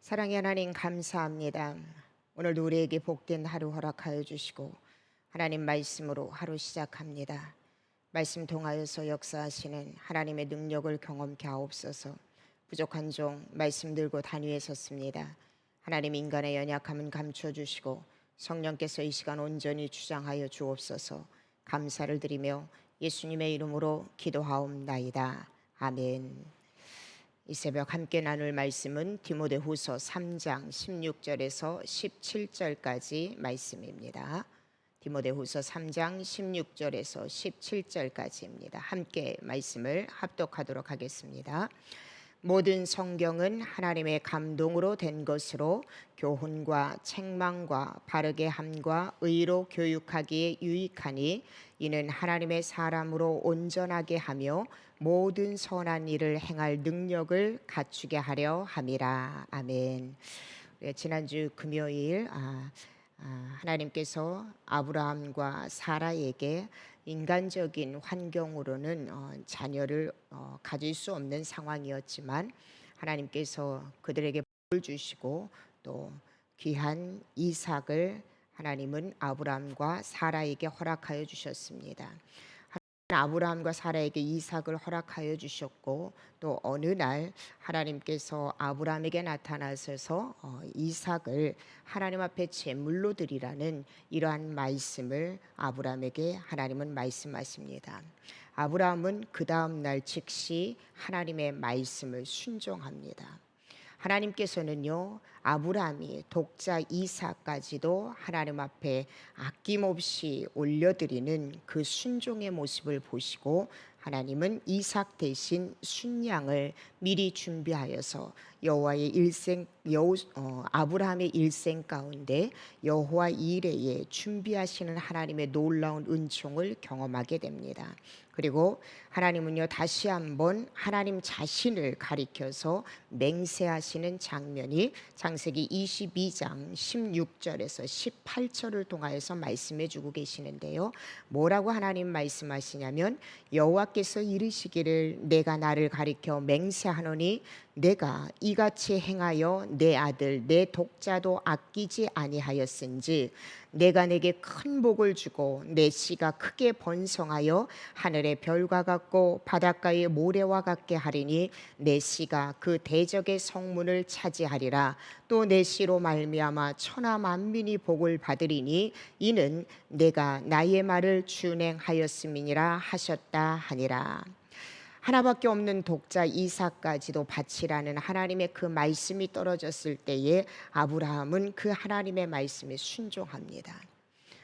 사랑의 하나님 감사합니다. 오늘도 우리에게 복된 하루 허락하여 주시고 하나님 말씀으로 하루 시작합니다. 말씀 통하여서 역사하시는 하나님의 능력을 경험케 하옵소서. 부족한 종 말씀 들고 단위에 섰습니다. 하나님 인간의 연약함은 감추어 주시고 성령께서 이 시간 온전히 주장하여 주옵소서. 감사를 드리며 예수님의 이름으로 기도하옵나이다. 아멘. 이 새벽 함께 나눌 말씀은 디모데후서 3장 16절에서 17절까지 말씀입니다. 디모데후서 3장 16절에서 17절까지입니다. 함께 말씀을 합독하도록 하겠습니다. 모든 성경은 하나님의 감동으로 된 것으로 교훈과 책망과 바르게 함과 의로 교육하기에 유익하니 이는 하나님의 사람으로 온전하게 하며 모든 선한 일을 행할 능력을 갖추게 하려 함이라. 아멘. 지난주 금요일 하나님께서 아브라함과 사라에게 인간적인 환경으로는 자녀를 가질 수 없는 상황이었지만 하나님께서 그들에게 복을 주시고 또 귀한 이삭을 하나님은 아브라함과 사라에게 허락하여 주셨습니다. 아브라함과 사라에게 이삭을 허락하여 주셨고 또 어느 날 하나님께서 아브라함에게 나타나셔서 이삭을 하나님 앞에 제물로 드리라는 이러한 말씀을 아브라함에게 하나님은 말씀하십니다. 아브라함은 그 다음 날 즉시 하나님의 말씀을 순종합니다. 하나님께서는요, 아브라함이 독자 이삭까지도 하나님 앞에 아낌없이 올려드리는 그 순종의 모습을 보시고 하나님은 이삭 대신 순양을 미리 준비하여서 아브라함의 일생 가운데 여호와 이레에 준비하시는 하나님의 놀라운 은총을 경험하게 됩니다. 그리고 하나님은요, 다시 한번 하나님 자신을 가리켜서 맹세하시는 장면이 창세기 22장 16절에서 18절을 통하여서 말씀해 주고 계시는데요. 뭐라고 하나님 말씀하시냐면 여호와께서 이르시기를 내가 나를 가리켜 맹세하노니 내가 이같이 행하여 내 아들 내 독자도 아끼지 아니하였은지 내가 내게 큰 복을 주고 내 씨가 크게 번성하여 하늘의 별과 같고 바닷가의 모래와 같게 하리니 내 씨가 그 대적의 성문을 차지하리라. 또 내 씨로 말미암아 천하 만민이 복을 받으리니 이는 내가 나의 말을 준행하였음이니라 하셨다 하니라. 하나밖에 없는 독자 이삭까지도 바치라는 하나님의 그 말씀이 떨어졌을 때에 아브라함은 그 하나님의 말씀에 순종합니다.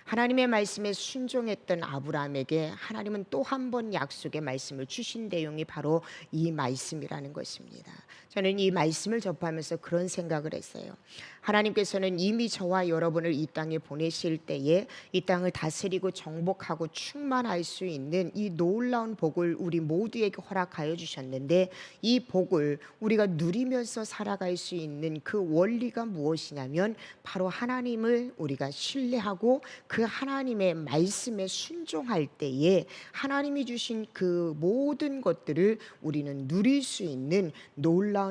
하나님의 말씀에 순종했던 아브라함에게 하나님은 또 한 번 약속의 말씀을 주신 내용이 바로 이 말씀이라는 것입니다. 저는 이 말씀을 접하면서 그런 생각을 했어요. 하나님께서는 이미 저와 여러분을 이 땅에 보내실 때에 이 땅을 다스리고 정복하고 충만할 수 있는 이 놀라운 복을 우리 모두에게 허락하여 주셨는데 이 복을 우리가 누리면서 살아갈 수 있는 그 원리가 무엇이냐면 바로 하나님을 우리가 신뢰하고 그 하나님의 말씀에 순종할 때에 하나님이 주신 그 모든 것들을 우리는 누릴 수 있는 놀라운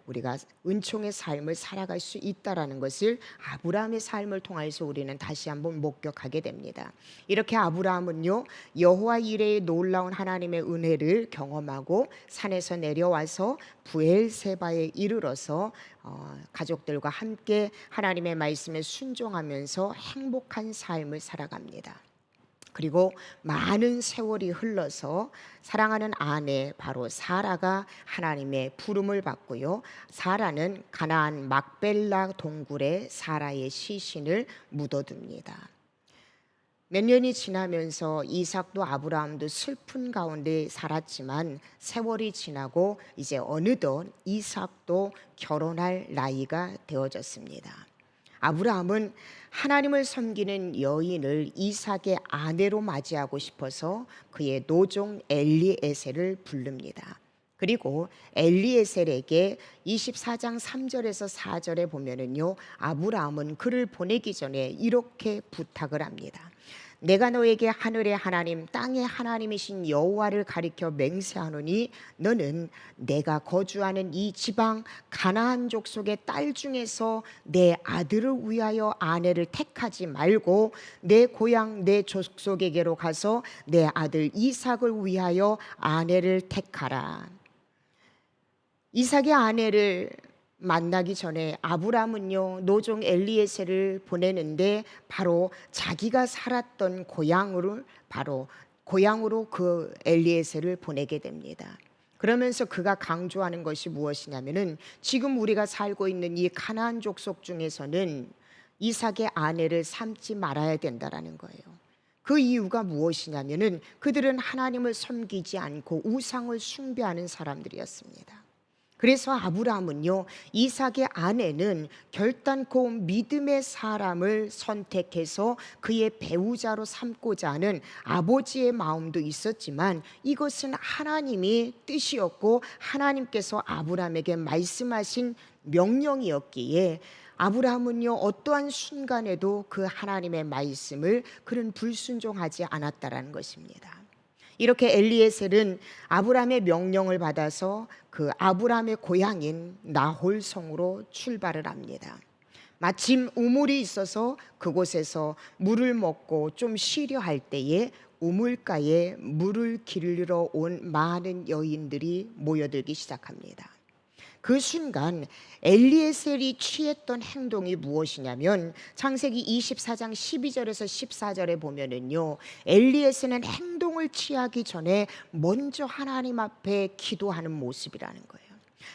우리가 은총의 삶을 살아갈 수 있다라는 것을 아브라함의 삶을 통해서 우리는 다시 한번 목격하게 됩니다. 이렇게 아브라함은요, 여호와 이레의 놀라운 하나님의 은혜를 경험하고 산에서 내려와서 부엘세바에 이르러서 가족들과 함께 하나님의 말씀에 순종하면서 행복한 삶을 살아갑니다. 그리고 많은 세월이 흘러서 사랑하는 아내 바로 사라가 하나님의 부름을 받고요. 사라는 가나안 막벨라 동굴에 사라의 시신을 묻어둡니다. 몇 년이 지나면서 이삭도 아브라함도 슬픈 가운데 살았지만 세월이 지나고 이제 어느덧 이삭도 결혼할 나이가 되어졌습니다. 아브라함은 하나님을 섬기는 여인을 이삭의 아내로 맞이하고 싶어서 그의 노종 엘리에셀을 부릅니다. 그리고 엘리에셀에게 24장 3절에서 4절에 보면은요, 아브라함은 그를 보내기 전에 이렇게 부탁을 합니다. 내가 너에게 하늘의 하나님 땅의 하나님이신 여호와를 가리켜 맹세하노니 너는 내가 거주하는 이 지방 가나안 족속의 딸 중에서 내 아들을 위하여 아내를 택하지 말고 내 고향 내 족속에게로 가서 내 아들 이삭을 위하여 아내를 택하라. 이삭의 아내를 만나기 전에 아브라함은요 노종 엘리에셀을 보내는데 바로 자기가 살았던 고향으로 그 엘리에셀을 보내게 됩니다. 그러면서 그가 강조하는 것이 무엇이냐면은 지금 우리가 살고 있는 이 가나안 족속 중에서는 이삭의 아내를 삼지 말아야 된다라는 거예요. 그 이유가 무엇이냐면은 그들은 하나님을 섬기지 않고 우상을 숭배하는 사람들이었습니다. 그래서 아브라함은요 이삭의 아내는 결단코 믿음의 사람을 선택해서 그의 배우자로 삼고자 하는 아버지의 마음도 있었지만 이것은 하나님이 뜻이었고 하나님께서 아브라함에게 말씀하신 명령이었기에 아브라함은요 어떠한 순간에도 그 하나님의 말씀을 그는 불순종하지 않았다라는 것입니다. 이렇게 엘리에셀은 아브라함의 명령을 받아서 그 아브라함의 고향인 나홀 성으로 출발을 합니다. 마침 우물이 있어서 그곳에서 물을 먹고 좀 쉬려 할 때에 우물가에 물을 기르러 온 많은 여인들이 모여들기 시작합니다. 그 순간 엘리에셀이 취했던 행동이 무엇이냐면 창세기 24장 12절에서 14절에 보면은요 엘리에셀은 행동을 취하기 전에 먼저 하나님 앞에 기도하는 모습이라는 거예요.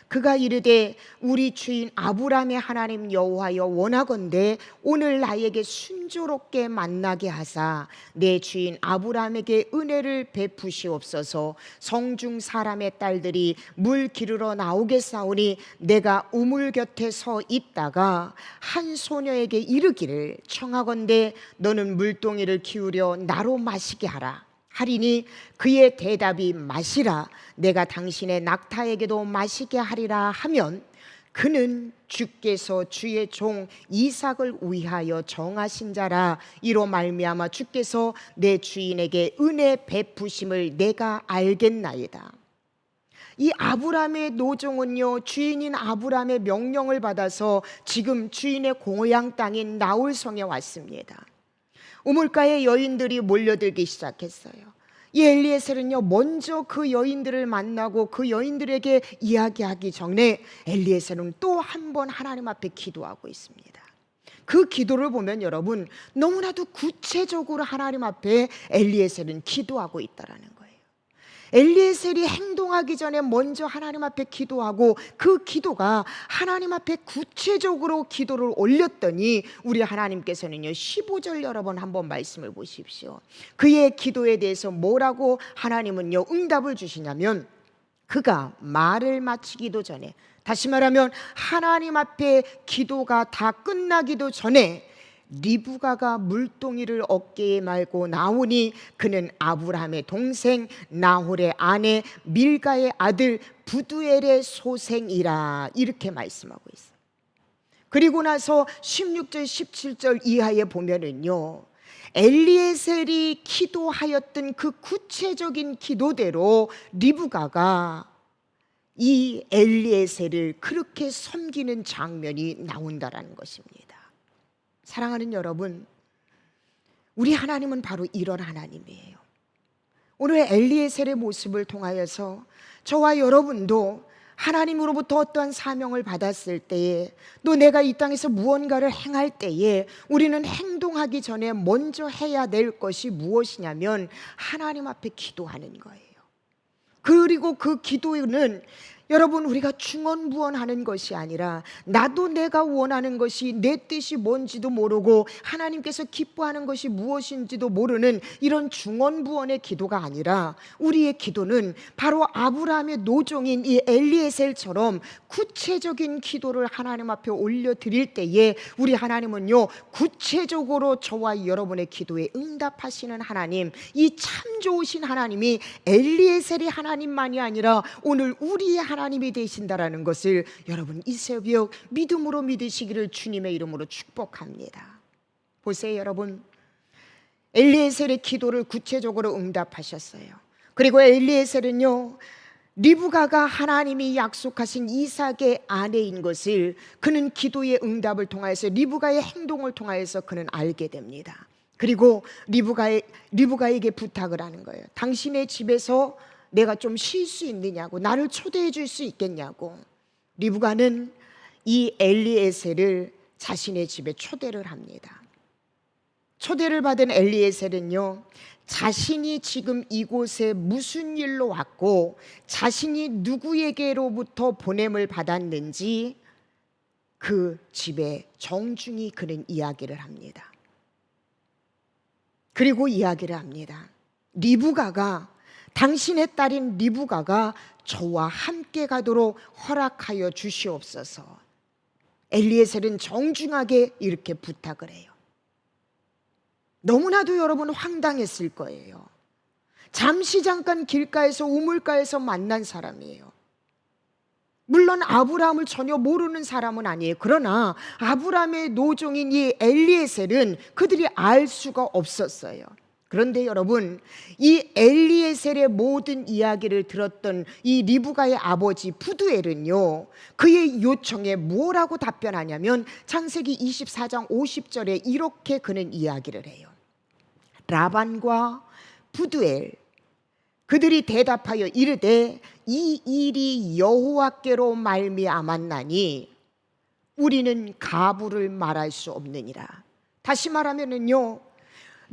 그가 이르되 우리 주인 아브라함의 하나님 여호와여 원하건대 오늘 나에게 순조롭게 만나게 하사 내 주인 아브라함에게 은혜를 베푸시옵소서. 성중 사람의 딸들이 물 기르러 나오겠사오니 내가 우물 곁에 서 있다가 한 소녀에게 이르기를 청하건대 너는 물동이를 기울여 나로 마시게 하라 하리니 그의 대답이 마시라 내가 당신의 낙타에게도 마시게 하리라 하면 그는 주께서 주의 종 이삭을 위하여 정하신 자라 이로 말미암아 주께서 내 주인에게 은혜 베푸심을 내가 알겠나이다. 이 아브라함의 노종은요 주인인 아브라함의 명령을 받아서 지금 주인의 고향 땅인 나홀성에 왔습니다. 우물가에 여인들이 몰려들기 시작했어요. 이 엘리에셀은요 먼저 그 여인들을 만나고 그 여인들에게 이야기하기 전에 엘리에셀은 또 한 번 하나님 앞에 기도하고 있습니다. 그 기도를 보면 여러분 너무나도 구체적으로 하나님 앞에 엘리에셀은 기도하고 있다라는 거예요. 엘리에셀이 행동하기 전에 먼저 하나님 앞에 기도하고 그 기도가 하나님 앞에 구체적으로 기도를 올렸더니 우리 하나님께서는요 15절 여러분 한번 말씀을 보십시오. 그의 기도에 대해서 뭐라고 하나님은요 응답을 주시냐면 그가 말을 마치기도 전에 다시 말하면 하나님 앞에 기도가 다 끝나기도 전에 리브가가 물동이를 어깨에 말고 나오니 그는 아브라함의 동생 나홀의 아내 밀가의 아들 부두엘의 소생이라 이렇게 말씀하고 있어요. 그리고 나서 16절 17절 이하에 보면은요 엘리에셀이 기도하였던 그 구체적인 기도대로 리브가가 이 엘리에셀을 그렇게 섬기는 장면이 나온다라는 것입니다. 사랑하는 여러분, 우리 하나님은 바로 이런 하나님이에요. 오늘 엘리에셀의 모습을 통하여서 저와 여러분도 하나님으로부터 어떠한 사명을 받았을 때에 또 내가 이 땅에서 무언가를 행할 때에 우리는 행동하기 전에 먼저 해야 될 것이 무엇이냐면 하나님 앞에 기도하는 거예요. 그리고 그 기도는 여러분 우리가 중언부언하는 것이 아니라 나도 내가 원하는 것이 내 뜻이 뭔지도 모르고 하나님께서 기뻐하는 것이 무엇인지도 모르는 이런 중언부언의 기도가 아니라 우리의 기도는 바로 아브라함의 노종인 이 엘리에셀처럼 구체적인 기도를 하나님 앞에 올려드릴 때에 우리 하나님은요 구체적으로 저와 여러분의 기도에 응답하시는 하나님, 이 참 좋으신 하나님이 엘리에셀의 하나님만이 아니라 오늘 우리의 하나님이 되신다라는 것을 여러분 이 새벽 믿음으로 믿으시기를 주님의 이름으로 축복합니다. 보세요 여러분, 엘리에셀의 기도를 구체적으로 응답하셨어요. 그리고 엘리에셀은요, 리브가가 하나님이 약속하신 이삭의 아내인 것을 그는 기도의 응답을 통하여서 리브가의 행동을 통하여서 그는 알게 됩니다. 그리고 리브가에게 부탁을 하는 거예요. 당신의 집에서 내가 좀 쉴 수 있느냐고, 나를 초대해 줄 수 있겠냐고. 리브가는 이 엘리에셀을 자신의 집에 초대를 합니다. 초대를 받은 엘리에셀은요, 자신이 지금 이곳에 무슨 일로 왔고 자신이 누구에게로부터 보냄을 받았는지 그 집에 정중히 그는 이야기를 합니다. 그리고 이야기를 합니다. 당신의 딸인 리브가가 저와 함께 가도록 허락하여 주시옵소서. 엘리에셀은 정중하게 이렇게 부탁을 해요. 너무나도 여러분 황당했을 거예요. 잠시 잠깐 길가에서 우물가에서 만난 사람이에요. 물론 아브라함을 전혀 모르는 사람은 아니에요. 그러나 아브라함의 노종인 이 엘리에셀은 그들이 알 수가 없었어요. 그런데 여러분, 이 엘리에셀의 모든 이야기를 들었던 이 리브가의 아버지 부두엘은요, 그의 요청에 뭐라고 답변하냐면 창세기 24장 50절에 이렇게 그는 이야기를 해요. 라반과 부두엘 그들이 대답하여 이르되 이 일이 여호와께로 말미암았나니 우리는 가부를 말할 수 없느니라. 다시 말하면은요,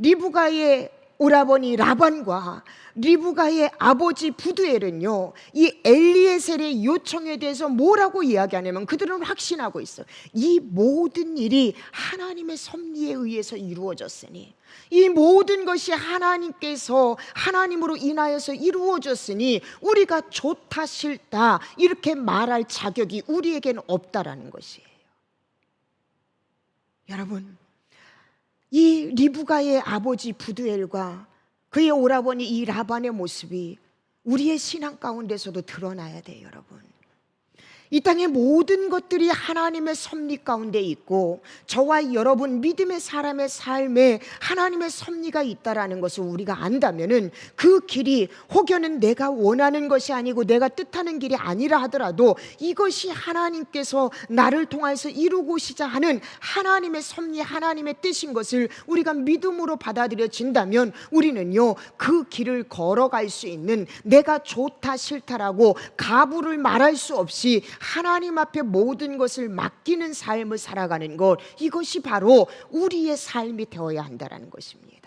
리브가의 오라버니 라반과 리브가의 아버지 부두엘은요, 이 엘리에셀의 요청에 대해서 뭐라고 이야기하냐면 그들은 확신하고 있어요. 이 모든 일이 하나님의 섭리에 의해서 이루어졌으니, 이 모든 것이 하나님께서 하나님으로 인하여서 이루어졌으니 우리가 좋다 싫다 이렇게 말할 자격이 우리에게는 없다라는 것이에요. 여러분, 이 리브가의 아버지 부두엘과 그의 오라버니 이 라반의 모습이 우리의 신앙 가운데서도 드러나야 돼요. 여러분, 이 땅의 모든 것들이 하나님의 섭리 가운데 있고 저와 여러분 믿음의 사람의 삶에 하나님의 섭리가 있다라는 것을 우리가 안다면은 그 길이 혹여는 내가 원하는 것이 아니고 내가 뜻하는 길이 아니라 하더라도 이것이 하나님께서 나를 통해서 이루고시자 하는 하나님의 섭리, 하나님의 뜻인 것을 우리가 믿음으로 받아들여진다면 우리는요, 그 길을 걸어갈 수 있는, 내가 좋다 싫다라고 가부를 말할 수 없이 하나님 앞에 모든 것을 맡기는 삶을 살아가는 것, 이것이 바로 우리의 삶이 되어야 한다는 것입니다.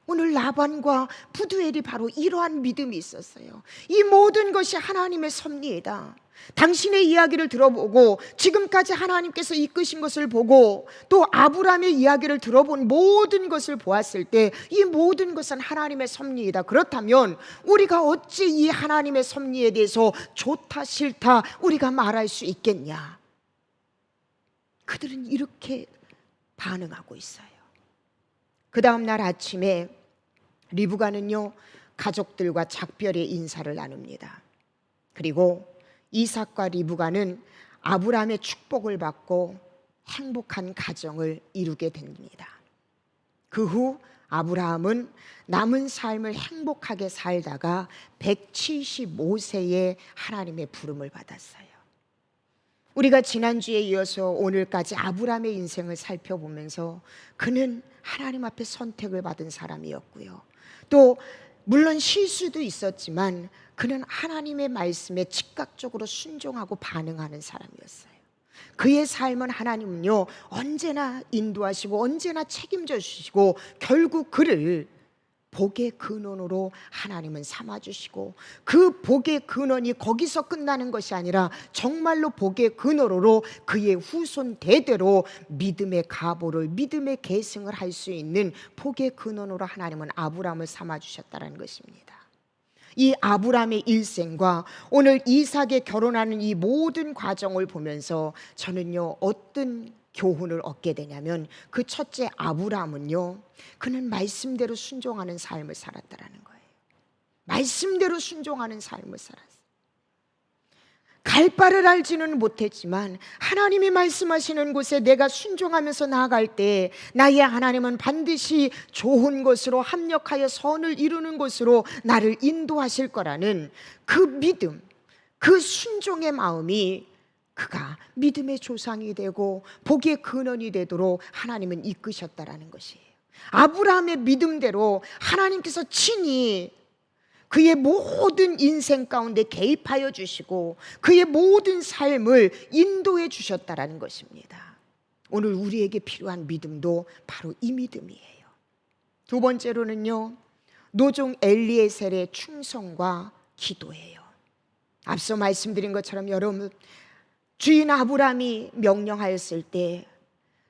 오늘 라반과 부두엘이 바로 이러한 믿음이 있었어요. 이 모든 것이 하나님의 섭리이다. 당신의 이야기를 들어보고 지금까지 하나님께서 이끄신 것을 보고 또 아브라함의 이야기를 들어본 모든 것을 보았을 때 이 모든 것은 하나님의 섭리이다. 그렇다면 우리가 어찌 이 하나님의 섭리에 대해서 좋다 싫다 우리가 말할 수 있겠냐? 그들은 이렇게 반응하고 있어요. 그 다음 날 아침에 리브가는요, 가족들과 작별의 인사를 나눕니다. 그리고 이삭과 리브가는 아브라함의 축복을 받고 행복한 가정을 이루게 됩니다. 그 후 아브라함은 남은 삶을 행복하게 살다가 175세에 하나님의 부름을 받았어요. 우리가 지난주에 이어서 오늘까지 아브라함의 인생을 살펴보면서 그는 하나님 앞에 선택을 받은 사람이었고요, 또 물론 실수도 있었지만 그는 하나님의 말씀에 즉각적으로 순종하고 반응하는 사람이었어요. 그의 삶은 하나님은요, 언제나 인도하시고 언제나 책임져 주시고 결국 그를 복의 근원으로 하나님은 삼아주시고, 그 복의 근원이 거기서 끝나는 것이 아니라 정말로 복의 근원으로 그의 후손 대대로 믿음의 가보를, 믿음의 계승을 할 수 있는 복의 근원으로 하나님은 아브라함을 삼아주셨다는 것입니다. 이 아브라함의 일생과 오늘 이삭의 결혼하는 이 모든 과정을 보면서 저는요, 어떤 교훈을 얻게 되냐면, 그 첫째 아브라함은요, 그는 말씀대로 순종하는 삶을 살았다라는 거예요. 말씀대로 순종하는 삶을 살았어요. 갈 바를 알지는 못했지만 하나님이 말씀하시는 곳에 내가 순종하면서 나아갈 때 나의 하나님은 반드시 좋은 것으로 합력하여 선을 이루는 곳으로 나를 인도하실 거라는 그 믿음, 그 순종의 마음이 그가 믿음의 조상이 되고 복의 근원이 되도록 하나님은 이끄셨다라는 것이에요. 아브라함의 믿음대로 하나님께서 친히 그의 모든 인생 가운데 개입하여 주시고 그의 모든 삶을 인도해 주셨다라는 것입니다. 오늘 우리에게 필요한 믿음도 바로 이 믿음이에요. 두 번째로는요, 노종 엘리에셀의 충성과 기도예요. 앞서 말씀드린 것처럼 여러분, 주인 아브라함이 명령하였을 때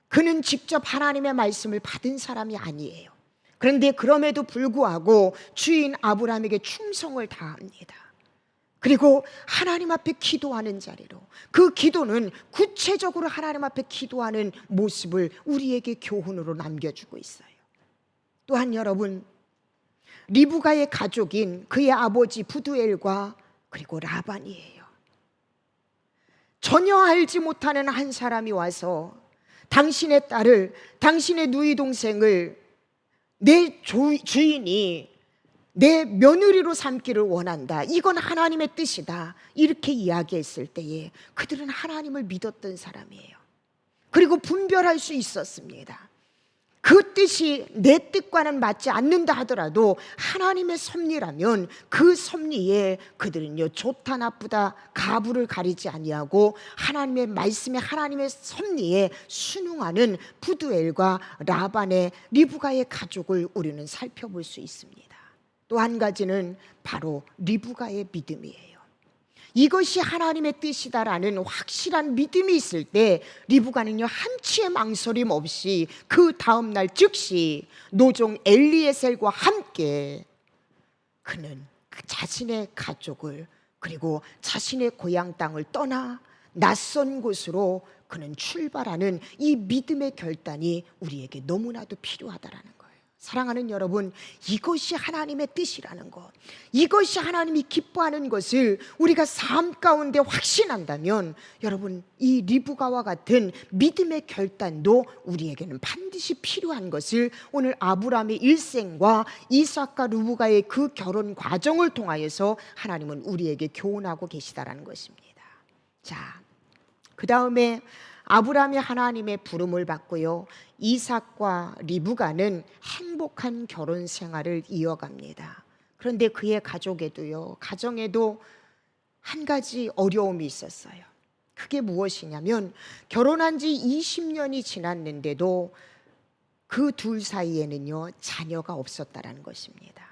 그는 직접 하나님의 말씀을 받은 사람이 아니에요. 그런데 그럼에도 불구하고 주인 아브라함에게 충성을 다합니다. 그리고 하나님 앞에 기도하는 자리로, 그 기도는 구체적으로 하나님 앞에 기도하는 모습을 우리에게 교훈으로 남겨주고 있어요. 또한 여러분, 리브가의 가족인 그의 아버지 부두엘과 그리고 라반이에요. 전혀 알지 못하는 한 사람이 와서 당신의 딸을, 당신의 누이 동생을 내 주인이 내 며느리로 삼기를 원한다, 이건 하나님의 뜻이다, 이렇게 이야기했을 때에 그들은 하나님을 믿었던 사람이에요. 그리고 분별할 수 있었습니다. 그 뜻이 내 뜻과는 맞지 않는다 하더라도 하나님의 섭리라면 그 섭리에 그들은요, 좋다 나쁘다 가부를 가리지 아니하고 하나님의 말씀에, 하나님의 섭리에 순응하는 부두엘과 라반의, 리브가의 가족을 우리는 살펴볼 수 있습니다. 또 한 가지는 바로 리브가의 믿음이에요. 이것이 하나님의 뜻이다라는 확실한 믿음이 있을 때 리브가는요, 한치의 망설임 없이 그 다음날 즉시 노종 엘리에셀과 함께 그는 그 자신의 가족을, 그리고 자신의 고향 땅을 떠나 낯선 곳으로 그는 출발하는 이 믿음의 결단이 우리에게 너무나도 필요하다라는 거예요. 사랑하는 여러분, 이것이 하나님의 뜻이라는 것, 이것이 하나님이 기뻐하는 것을 우리가 삶 가운데 확신한다면 여러분, 이 리브가와 같은 믿음의 결단도 우리에게는 반드시 필요한 것을 오늘 아브라함의 일생과 이삭과 르브가의 그 결혼 과정을 통하여서 하나님은 우리에게 교훈하고 계시다라는 것입니다. 자, 그 다음에 아브라함이 하나님의 부름을 받고요, 이삭과 리브가는 행복한 결혼 생활을 이어갑니다. 그런데 그의 가정에도 한 가지 어려움이 있었어요. 그게 무엇이냐면 결혼한 지 20년이 지났는데도 그 둘 사이에는요, 자녀가 없었다라는 것입니다.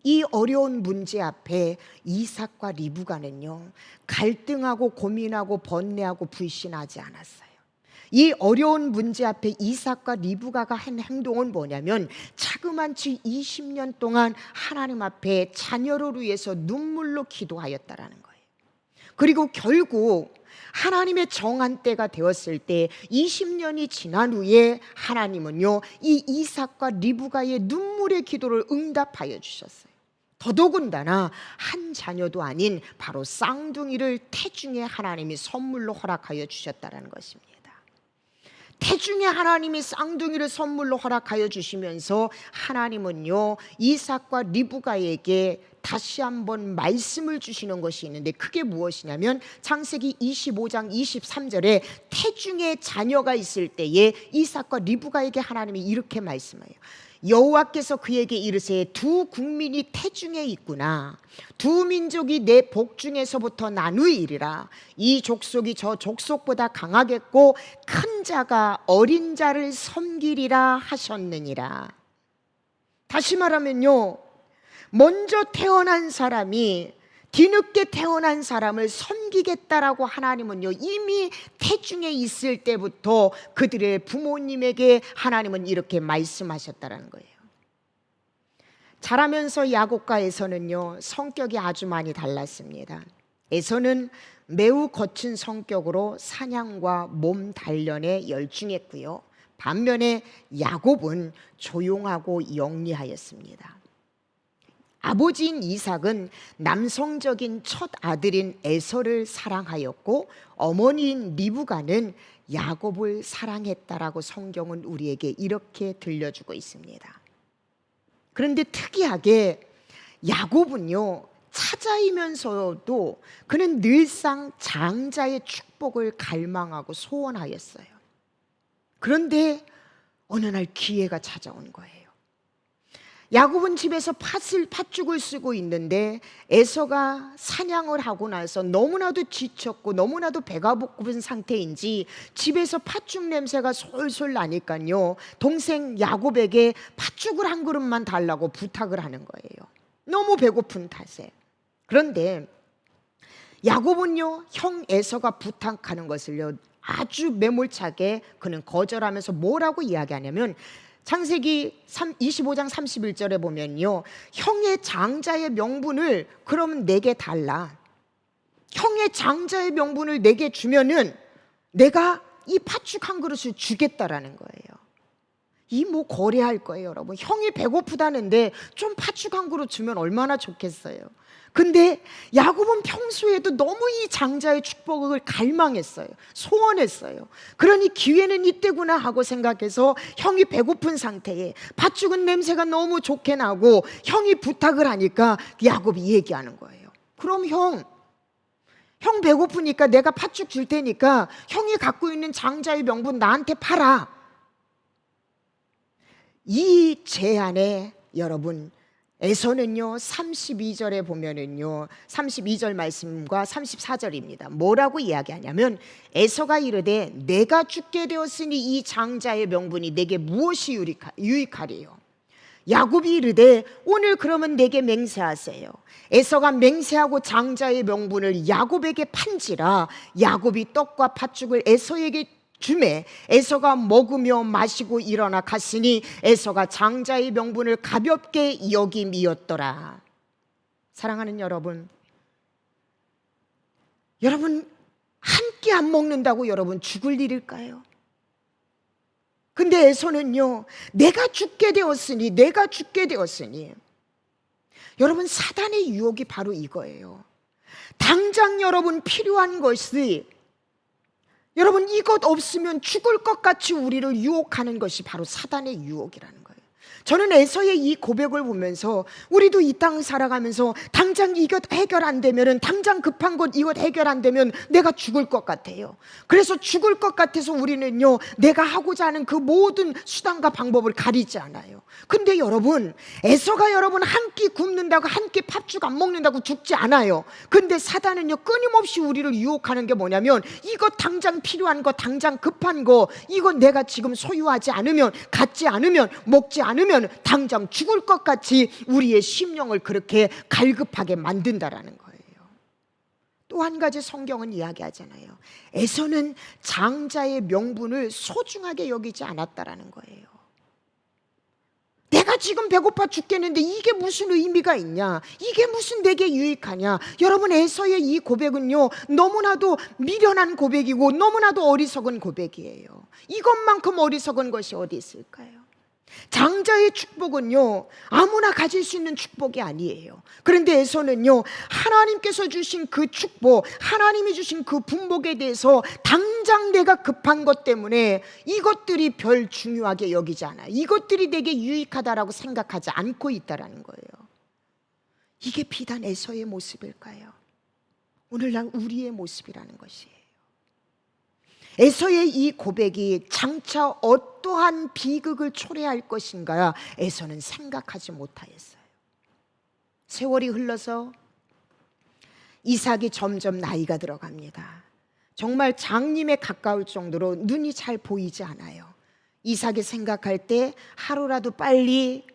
이 어려운 문제 앞에 이삭과 리브가는요, 갈등하고 고민하고 번뇌하고 불신하지 않았어요. 이 어려운 문제 앞에 이삭과 리브가가 한 행동은 뭐냐면 자그만치 20년 동안 하나님 앞에 자녀를 위해서 눈물로 기도하였다라는 거예요. 그리고 결국 하나님의 정한 때가 되었을 때 20년이 지난 후에 하나님은요, 이 이삭과 리브가의 눈물의 기도를 응답하여 주셨어요. 더더군다나 한 자녀도 아닌 바로 쌍둥이를 태중에 하나님이 선물로 허락하여 주셨다는 것입니다. 태중에 하나님이 쌍둥이를 선물로 허락하여 주시면서 하나님은요, 이삭과 리브가에게 다시 한번 말씀을 주시는 것이 있는데 그게 무엇이냐면 창세기 25장 23절에 태중에 자녀가 있을 때에 이삭과 리브가에게 하나님이 이렇게 말씀해요. 여호와께서 그에게 이르세, 두 국민이 태중에 있구나. 두 민족이 내 복중에서부터 나누이리라. 이 족속이 저 족속보다 강하겠고 큰 자가 어린 자를 섬기리라 하셨느니라. 다시 말하면요, 먼저 태어난 사람이 뒤늦게 태어난 사람을 섬기겠다라고 하나님은요, 이미 태중에 있을 때부터 그들의 부모님에게 하나님은 이렇게 말씀하셨다는 거예요. 자라면서 야곱과 에서는요, 성격이 아주 많이 달랐습니다. 에서는 매우 거친 성격으로 사냥과 몸 단련에 열중했고요, 반면에 야곱은 조용하고 영리하였습니다. 아버지인 이삭은 남성적인 첫 아들인 에서를 사랑하였고 어머니인 리브가는 야곱을 사랑했다라고 성경은 우리에게 이렇게 들려주고 있습니다. 그런데 특이하게 야곱은요, 차자이면서도 그는 늘상 장자의 축복을 갈망하고 소원하였어요. 그런데 어느 날 기회가 찾아온 거예요. 야곱은 집에서 팥죽을 쓰고 있는데 에서가 사냥을 하고 나서 너무나도 지쳤고 너무나도 배가 고픈 상태인지 집에서 팥죽 냄새가 솔솔 나니까요, 동생 야곱에게 팥죽을 한 그릇만 달라고 부탁을 하는 거예요. 너무 배고픈 탓에. 그런데 야곱은요, 형 에서가 부탁하는 것을요 아주 매몰차게 그는 거절하면서 뭐라고 이야기하냐면, 창세기 25장 31절에 보면요, 형의 장자의 명분을 그러면 내게 달라. 형의 장자의 명분을 내게 주면은 내가 이 팥죽 한 그릇을 주겠다라는 거예요. 이 뭐 거래할 거예요, 여러분. 형이 배고프다는데 좀 팥죽 한 그릇 주면 얼마나 좋겠어요. 근데 야곱은 평소에도 너무 이 장자의 축복을 갈망했어요. 소원했어요. 그러니 기회는 이때구나 하고 생각해서 형이 배고픈 상태에 팥죽은 냄새가 너무 좋게 나고 형이 부탁을 하니까 야곱이 얘기하는 거예요. 그럼 형 배고프니까 내가 팥죽 줄 테니까 형이 갖고 있는 장자의 명분 나한테 팔아. 이 제안에 여러분, 에서는요 32절에 보면은요 32절 말씀과 34절입니다. 뭐라고 이야기하냐면, 에서가 이르되 내가 죽게 되었으니 이 장자의 명분이 내게 무엇이 유익하리요? 야곱이 이르되 오늘 그러면 내게 맹세하세요. 에서가 맹세하고 장자의 명분을 야곱에게 판지라. 야곱이 떡과 팥죽을 에서에게 주매 에서가 먹으며 마시고 일어나 갔으니 에서가 장자의 명분을 가볍게 여김이었더라. 사랑하는 여러분, 한 끼 안 먹는다고 여러분 죽을 일일까요? 근데 에서는요, 내가 죽게 되었으니 여러분, 사단의 유혹이 바로 이거예요. 당장 여러분 필요한 것이, 여러분 이것 없으면 죽을 것 같이 우리를 유혹하는 것이 바로 사단의 유혹이라는 거예요. 저는 에서의 이 고백을 보면서 우리도 이 땅 살아가면서 당장 이것 해결 안 되면은, 당장 급한 것 이것 해결 안 되면 내가 죽을 것 같아요. 그래서 죽을 것 같아서 우리는요, 내가 하고자 하는 그 모든 수단과 방법을 가리지 않아요. 근데 여러분, 에서가 여러분 한 끼 굶는다고, 한 끼 팥죽 안 먹는다고 죽지 않아요. 근데 사단은요 끊임없이 우리를 유혹하는 게 뭐냐면, 이거 당장 필요한 거, 당장 급한 거, 이거 내가 지금 소유하지 않으면, 갖지 않으면, 먹지 않으면 당장 죽을 것 같이 우리의 심령을 그렇게 갈급하게 만든다라는 거예요. 또 한 가지 성경은 이야기하잖아요. 에서는 장자의 명분을 소중하게 여기지 않았다라는 거예요. 내가 지금 배고파 죽겠는데 이게 무슨 의미가 있냐, 이게 무슨 내게 유익하냐. 여러분, 에서의 이 고백은요 너무나도 미련한 고백이고 너무나도 어리석은 고백이에요. 이것만큼 어리석은 것이 어디 있을까요? 장자의 축복은요 아무나 가질 수 있는 축복이 아니에요. 그런데 에서는요, 하나님께서 주신 그 축복, 하나님이 주신 그 분복에 대해서 당장 내가 급한 것 때문에 이것들이 별 중요하게 여기지 않아요. 이것들이 내게 유익하다라고 생각하지 않고 있다라는 거예요. 이게 비단 에서의 모습일까요? 오늘날 우리의 모습이라는 것이에요. 에서의 이 고백이 장차 어떠한 비극을 초래할 것인가 에서는 생각하지 못하였어요. 세월이 흘러서 이삭이 점점 나이가 들어갑니다. 정말 장님에 가까울 정도로 눈이 잘 보이지 않아요. 이삭이 생각할 때 하루라도 빨리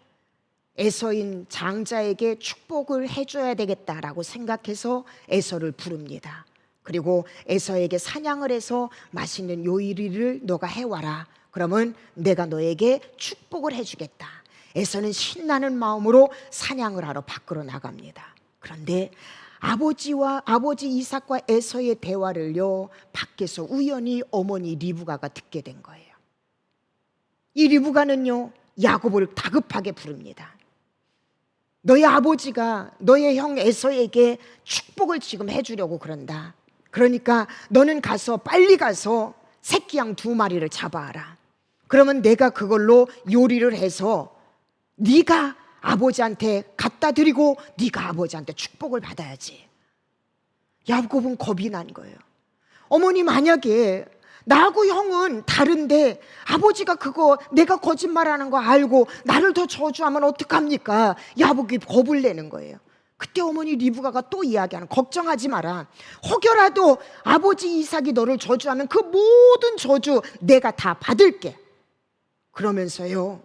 에서인 장자에게 축복을 해줘야 되겠다라고 생각해서 에서를 부릅니다. 그리고 에서에게 사냥을 해서 맛있는 요리를 너가 해와라. 그러면 내가 너에게 축복을 해주겠다. 에서는 신나는 마음으로 사냥을 하러 밖으로 나갑니다. 그런데 아버지 이삭과 에서의 대화를요 밖에서 우연히 어머니 리브가가 듣게 된 거예요. 이 리브가는요 야곱을 다급하게 부릅니다. 너의 아버지가 너의 형 에서에게 축복을 지금 해주려고 그런다. 그러니까 너는 가서 빨리 가서 새끼 양 2마리를 잡아와라. 그러면 내가 그걸로 요리를 해서 네가 아버지한테 갖다 드리고 네가 아버지한테 축복을 받아야지. 야곱은 겁이 난 거예요. 어머니, 만약에 나하고 형은 다른데 아버지가 그거 내가 거짓말하는 거 알고 나를 더 저주하면 어떡합니까? 야곱이 겁을 내는 거예요. 그때 어머니 리브가가 또 이야기하는, 걱정하지 마라. 혹여라도 아버지 이삭이 너를 저주하면 그 모든 저주 내가 다 받을게. 그러면서요,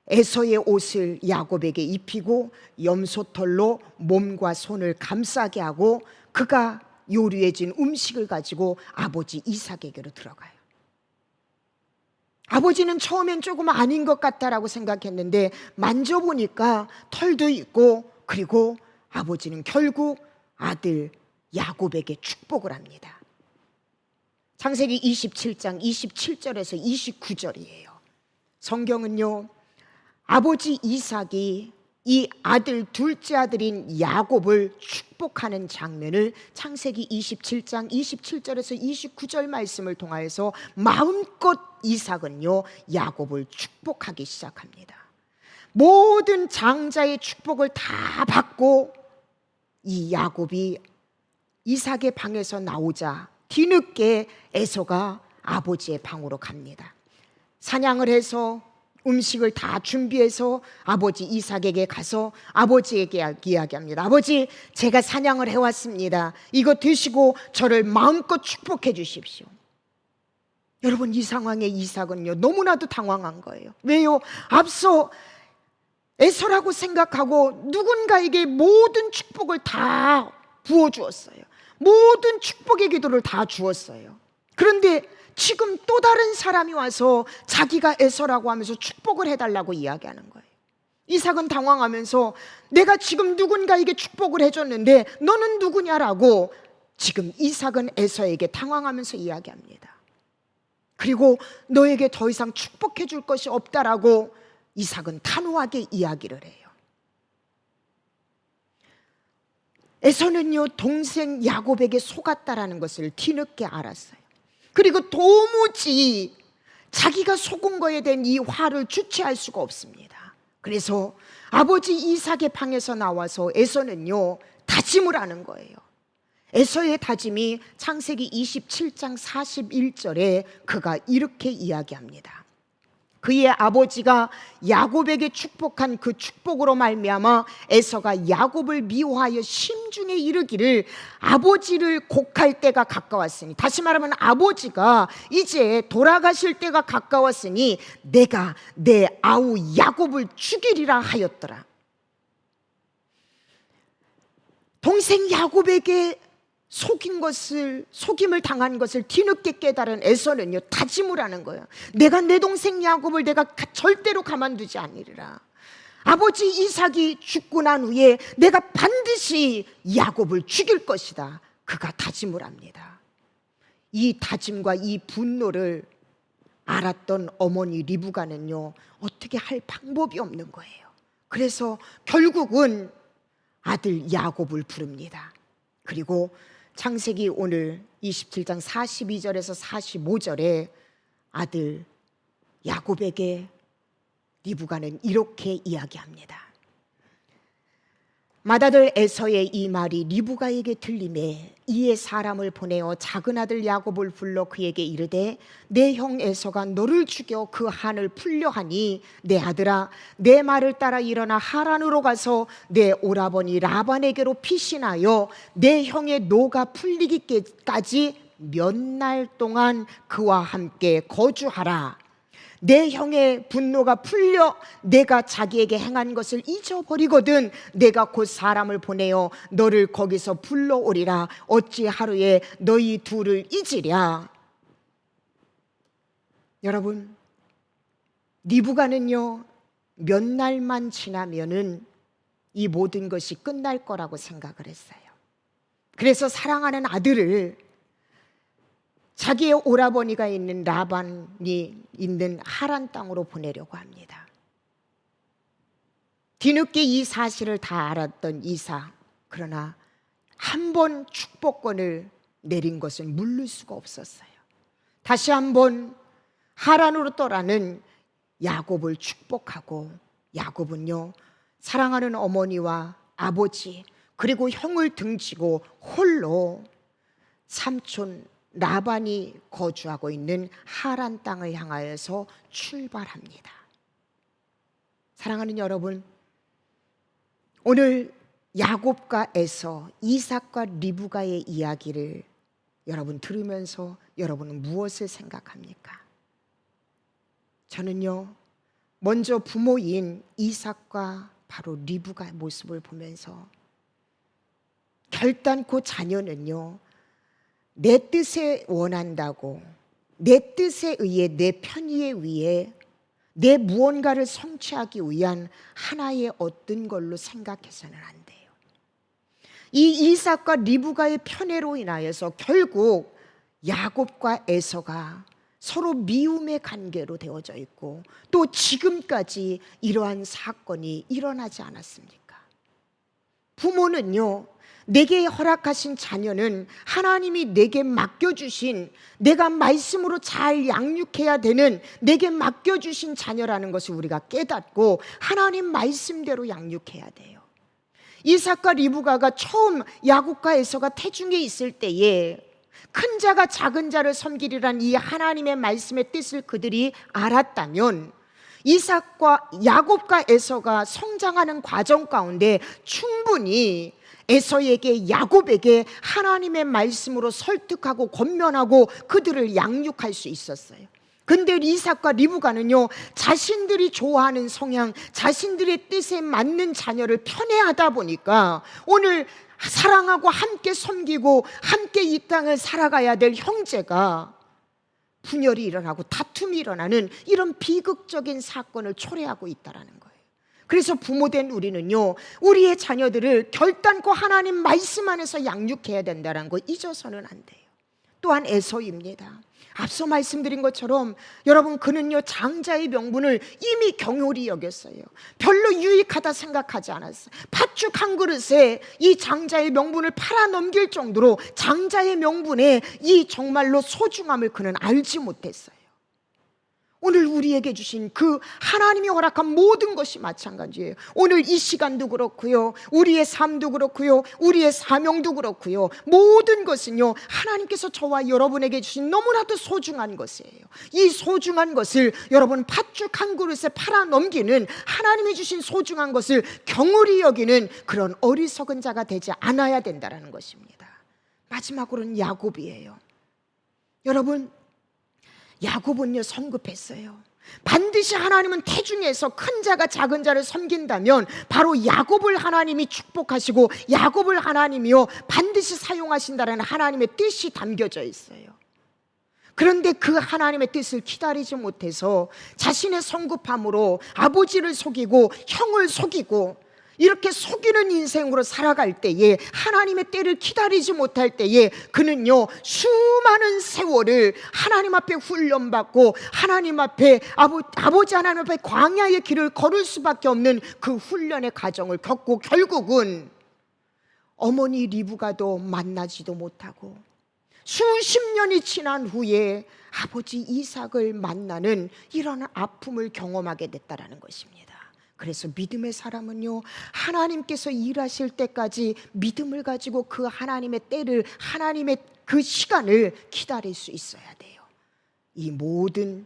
에서의 옷을 야곱에게 입히고 염소털로 몸과 손을 감싸게 하고 그가 요리해진 음식을 가지고 아버지 이삭에게로 들어가요. 아버지는 처음엔 조금 아닌 것 같다라고 생각했는데 만져보니까 털도 있고, 그리고 아버지는 결국 아들 야곱에게 축복을 합니다. 창세기 27장 27절에서 29절이에요. 성경은요, 아버지 이삭이 이 아들, 둘째 아들인 야곱을 축복하는 장면을 창세기 27장 27절에서 29절 말씀을 통하여서 마음껏 이삭은요 야곱을 축복하기 시작합니다. 모든 장자의 축복을 다 받고 이 야곱이 이삭의 방에서 나오자 뒤늦게 에서가 아버지의 방으로 갑니다. 사냥을 해서 음식을 다 준비해서 아버지 이삭에게 가서 아버지에게 이야기합니다. 아버지, 제가 사냥을 해왔습니다. 이거 드시고 저를 마음껏 축복해 주십시오. 여러분, 이 상황에 이삭은요 너무나도 당황한 거예요. 왜요? 앞서 에서라고 생각하고 누군가에게 모든 축복을 다 부어주었어요. 모든 축복의 기도를 다 주었어요. 그런데 지금 또 다른 사람이 와서 자기가 에서라고 하면서 축복을 해달라고 이야기하는 거예요. 이삭은 당황하면서 내가 지금 누군가에게 축복을 해줬는데 너는 누구냐라고 지금 이삭은 에서에게 당황하면서 이야기합니다. 그리고 너에게 더 이상 축복해 줄 것이 없다라고 이삭은 단호하게 이야기를 해요. 에서는요 동생 야곱에게 속았다라는 것을 뒤늦게 알았어요. 그리고 도무지 자기가 속은 거에 대한 이 화를 주체할 수가 없습니다. 그래서 아버지 이삭의 방에서 나와서 에서는요 다짐을 하는 거예요. 에서의 다짐이 창세기 27장 41절에 그가 이렇게 이야기합니다. 그의 아버지가 야곱에게 축복한 그 축복으로 말미암아 에서가 야곱을 미워하여 심중에 이르기를 아버지를 곡할 때가 가까웠으니, 다시 말하면 아버지가 이제 돌아가실 때가 가까웠으니 내가 내 아우 야곱을 죽이리라 하였더라. 동생 야곱에게 속임을 당한 것을 뒤늦게 깨달은 에서는요 다짐을 하는 거예요. 내가 내 동생 야곱을 내가 절대로 가만두지 않으리라. 아버지 이삭이 죽고 난 후에 내가 반드시 야곱을 죽일 것이다. 그가 다짐을 합니다. 이 다짐과 이 분노를 알았던 어머니 리브가는요 어떻게 할 방법이 없는 거예요. 그래서 결국은 아들 야곱을 부릅니다. 그리고 창세기 오늘 27장 42절에서 45절에 아들 야곱에게 리브가는 이렇게 이야기합니다. 맏아들 에서의 이 말이 리브가에게 들리매 이에 사람을 보내어 작은 아들 야곱을 불러 그에게 이르되 내 형 에서가 너를 죽여 그 한을 풀려 하니 내 아들아 내 말을 따라 일어나 하란으로 가서 내 오라버니 라반에게로 피신하여 내 형의 노가 풀리기까지 몇 날 동안 그와 함께 거주하라. 내 형의 분노가 풀려 내가 자기에게 행한 것을 잊어버리거든 내가 곧 사람을 보내어 너를 거기서 불러오리라. 어찌 하루에 너희 둘을 잊으랴. 여러분, 리브가는요 몇 날만 지나면은 이 모든 것이 끝날 거라고 생각을 했어요. 그래서 사랑하는 아들을 자기의 오라버니가 있는 라반이 있는 하란 땅으로 보내려고 합니다. 뒤늦게 이 사실을 다 알았던 이삭, 그러나 한 번 축복권을 내린 것은 물릴 수가 없었어요. 다시 한번 하란으로 떠나는 야곱을 축복하고, 야곱은요 사랑하는 어머니와 아버지 그리고 형을 등지고 홀로 삼촌 라반이 거주하고 있는 하란 땅을 향하여서 출발합니다. 사랑하는 여러분, 오늘 야곱과 에서, 이삭과 리브가의 이야기를 여러분 들으면서 여러분은 무엇을 생각합니까? 저는요 먼저 부모인 이삭과 바로 리브가의 모습을 보면서 결단코 자녀는요 내 뜻에 원한다고, 내 뜻에 의해, 내 편의에 의해 내 무언가를 성취하기 위한 하나의 어떤 걸로 생각해서는 안 돼요. 이 이삭과 리브가의 편애로 인하여서 결국 야곱과 에서가 서로 미움의 관계로 되어져 있고, 또 지금까지 이러한 사건이 일어나지 않았습니까? 부모는요 내게 허락하신 자녀는 하나님이 내게 맡겨주신, 내가 말씀으로 잘 양육해야 되는 내게 맡겨주신 자녀라는 것을 우리가 깨닫고 하나님 말씀대로 양육해야 돼요. 이삭과 리브가가 처음 야곱과 에서가 태중에 있을 때에 큰 자가 작은 자를 섬기리란 이 하나님의 말씀의 뜻을 그들이 알았다면, 이삭과 야곱과 에서가 성장하는 과정 가운데 충분히 에서에게, 야곱에게 하나님의 말씀으로 설득하고 권면하고 그들을 양육할 수 있었어요. 근데 이삭과 리브가는요 자신들이 좋아하는 성향, 자신들의 뜻에 맞는 자녀를 편애하다 보니까 오늘 사랑하고 함께 섬기고 함께 이 땅을 살아가야 될 형제가 분열이 일어나고 다툼이 일어나는 이런 비극적인 사건을 초래하고 있다는 거예요. 그래서 부모된 우리는요 우리의 자녀들을 결단코 하나님 말씀 안에서 양육해야 된다는 거 잊어서는 안 돼요. 또한 에서입니다. 앞서 말씀드린 것처럼 여러분, 그는요 장자의 명분을 이미 경홀히 여겼어요. 별로 유익하다 생각하지 않았어요. 팥죽 한 그릇에 이 장자의 명분을 팔아넘길 정도로 장자의 명분의 이 정말로 소중함을 그는 알지 못했어요. 오늘 우리에게 주신 그 하나님이 허락한 모든 것이 마찬가지예요. 오늘 이 시간도 그렇고요, 우리의 삶도 그렇고요, 우리의 사명도 그렇고요, 모든 것은요 하나님께서 저와 여러분에게 주신 너무나도 소중한 것이에요. 이 소중한 것을 여러분 팥죽 한 그릇에 팔아넘기는, 하나님이 주신 소중한 것을 경홀히 여기는 그런 어리석은 자가 되지 않아야 된다는 것입니다. 마지막으로는 야곱이에요. 여러분, 야곱은요 성급했어요. 반드시 하나님은 태중에서 큰 자가 작은 자를 섬긴다면 바로 야곱을 하나님이 축복하시고 야곱을 하나님이요 반드시 사용하신다는 하나님의 뜻이 담겨져 있어요. 그런데 그 하나님의 뜻을 기다리지 못해서 자신의 성급함으로 아버지를 속이고 형을 속이고 이렇게 속이는 인생으로 살아갈 때에, 하나님의 때를 기다리지 못할 때에 그는요 수많은 세월을 하나님 앞에 훈련받고 하나님 앞에 아버지 하나님 앞에 광야의 길을 걸을 수밖에 없는 그 훈련의 과정을 겪고 결국은 어머니 리브가도 만나지도 못하고 수십 년이 지난 후에 아버지 이삭을 만나는 이런 아픔을 경험하게 됐다는 것입니다. 그래서 믿음의 사람은요 하나님께서 일하실 때까지 믿음을 가지고 그 하나님의 때를, 하나님의 그 시간을 기다릴 수 있어야 돼요. 이 모든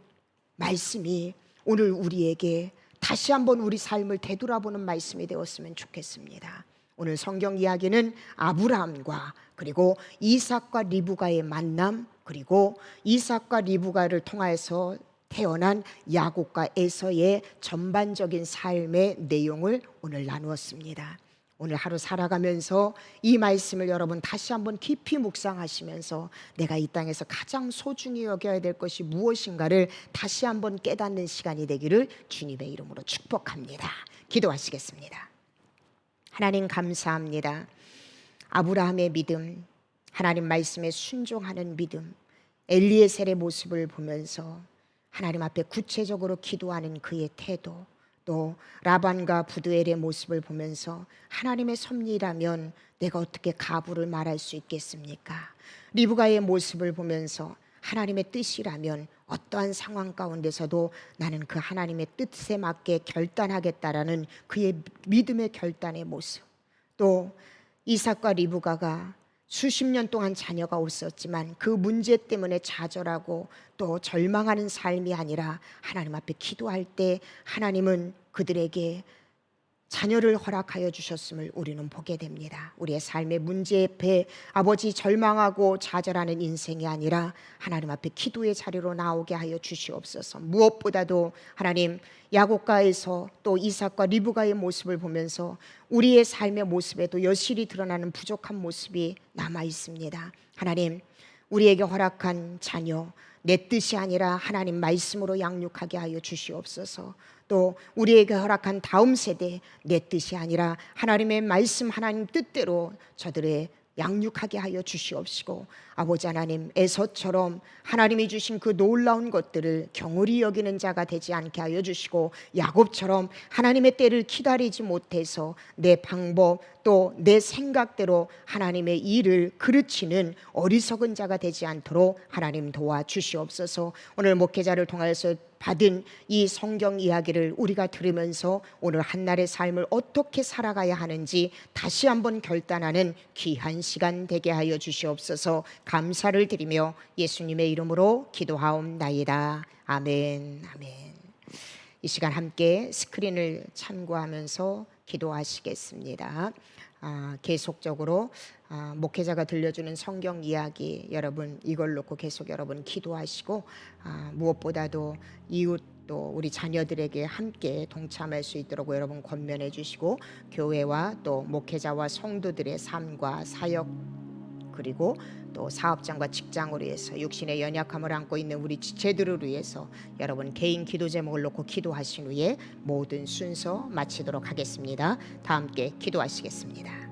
말씀이 오늘 우리에게 다시 한번 우리 삶을 되돌아보는 말씀이 되었으면 좋겠습니다. 오늘 성경 이야기는 아브라함과 그리고 이삭과 리브가의 만남, 그리고 이삭과 리브가를 통하여서 태어난 야곱과 에서의 전반적인 삶의 내용을 오늘 나누었습니다. 오늘 하루 살아가면서 이 말씀을 여러분 다시 한번 깊이 묵상하시면서 내가 이 땅에서 가장 소중히 여겨야 될 것이 무엇인가를 다시 한번 깨닫는 시간이 되기를 주님의 이름으로 축복합니다. 기도하시겠습니다. 하나님 감사합니다. 아브라함의 믿음, 하나님 말씀에 순종하는 믿음, 엘리에셀의 모습을 보면서 하나님 앞에 구체적으로 기도하는 그의 태도, 또 라반과 부두엘의 모습을 보면서 하나님의 섭리라면 내가 어떻게 가부를 말할 수 있겠습니까? 리브가의 모습을 보면서 하나님의 뜻이라면 어떠한 상황 가운데서도 나는 그 하나님의 뜻에 맞게 결단하겠다라는 그의 믿음의 결단의 모습. 또 이삭과 리브가가 수십 년 동안 자녀가 없었지만 그 문제 때문에 좌절하고 또 절망하는 삶이 아니라 하나님 앞에 기도할 때 하나님은 그들에게 자녀를 허락하여 주셨음을 우리는 보게 됩니다. 우리의 삶의 문제 앞에 아버지 절망하고 좌절하는 인생이 아니라 하나님 앞에 기도의 자리로 나오게 하여 주시옵소서. 무엇보다도 하나님, 야곱가에서 또 이삭과 리브가의 모습을 보면서 우리의 삶의 모습에도 여실히 드러나는 부족한 모습이 남아 있습니다. 하나님, 우리에게 허락한 자녀 내 뜻이 아니라 하나님 말씀으로 양육하게 하여 주시옵소서. 또 우리에게 허락한 다음 세대 내 뜻이 아니라 하나님의 말씀 하나님 뜻대로 저들의 양육하게 하여 주시옵시고, 아버지 하나님, 에서처럼 하나님이 주신 그 놀라운 것들을 경홀히 여기는 자가 되지 않게 하여 주시고, 야곱처럼 하나님의 때를 기다리지 못해서 내 방법 또 내 생각대로 하나님의 일을 그르치는 어리석은 자가 되지 않도록 하나님 도와주시옵소서. 오늘 목회자를 통하여서 받은 이 성경 이야기를 우리가 들으면서 오늘 한날의 삶을 어떻게 살아가야 하는지 다시 한번 결단하는 귀한 시간 되게 하여 주시옵소서. 감사를 드리며 예수님의 이름으로 기도하옵나이다. 아멘. 아멘. 이 시간 함께 스크린을 참고하면서 기도하시겠습니다. 계속적으로 목회자가 들려주는 성경 이야기, 여러분 이걸 놓고 계속 여러분 기도하시고, 무엇보다도 이웃 또 우리 자녀들에게 함께 동참할 수 있도록 여러분 권면해 주시고, 교회와 또 목회자와 성도들의 삶과 사역, 그리고 또 사업장과 직장으로 위해서 육신의 연약함을 안고 있는 우리 지체들을 위해서 여러분 개인 기도 제목을 놓고 기도하신 후에 모든 순서 마치도록 하겠습니다. 다 함께 기도하시겠습니다.